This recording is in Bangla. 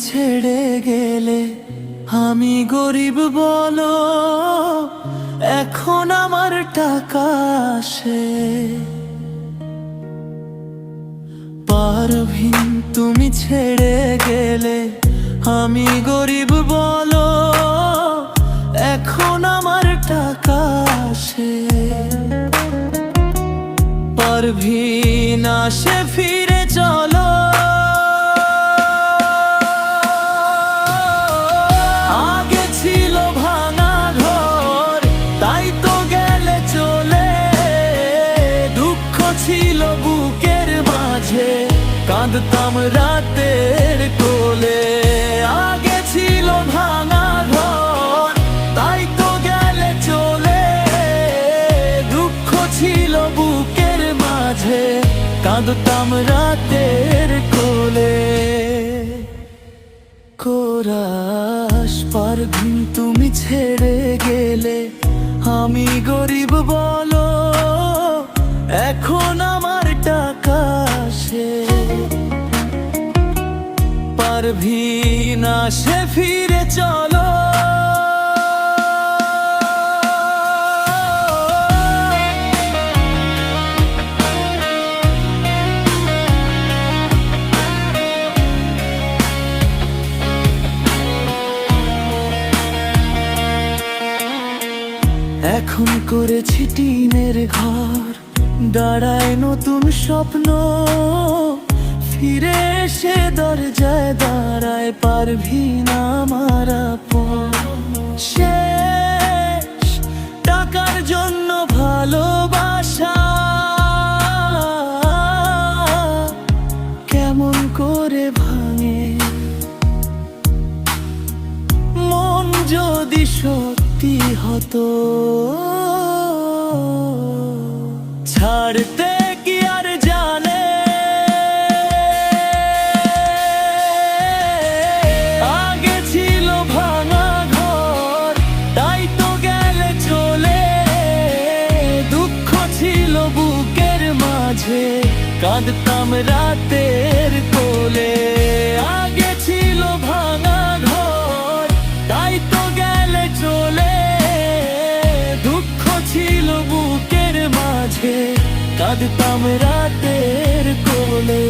ছেড়ে গেলে আমি গরিব বলো, এখন আমার টাকা আসে। পারভিন তুমি ছেড়ে গেলে আমি গরিব বলো, এখন আমার টাকা আসে। পারভিন আসে ফিরে চলো, আগে ছিল ভাঙা ঘর তাই তো গেলে চলে, দুঃখ ছিল বুকের মাঝে কাঁদতাম রাতের কোলে। আগে ছিল ভাঙা ঘর তাই তো গেলে চলে, দুঃখ ছিল বুকের মাঝে কাঁদতাম রাতের কোলে। কোরাস পারভিন তুমি ছেড়ে গেলে আমি গরিব বলো, এখন আমার টাকা আসে। পারভিন আসে ফিরে চলো, এখন করেছি টিনের ঘর, দাঁড়ায় নতুন স্বপ্ন, ফিরে এসে দরজায় দাঁড়ায় পারভিন আমার আপন। শেষ টাকার জন্য ভালোবাসা কেমন করে ভাঙে, মন যদি সত্যি হতো ছাড়তে কি আর জানে। আগে ছিল ভাঙা ঘর তাই তো গেলে চলে, দুঃখ ছিল বুকের মাঝে কাঁদতাম রাতের কোলে। আগে ছিল ভাঙা ঘর তাই তো গেলে চলে, দুঃখ ছিল বুকের মাঝে কাঁদতাম রাতের কোলে।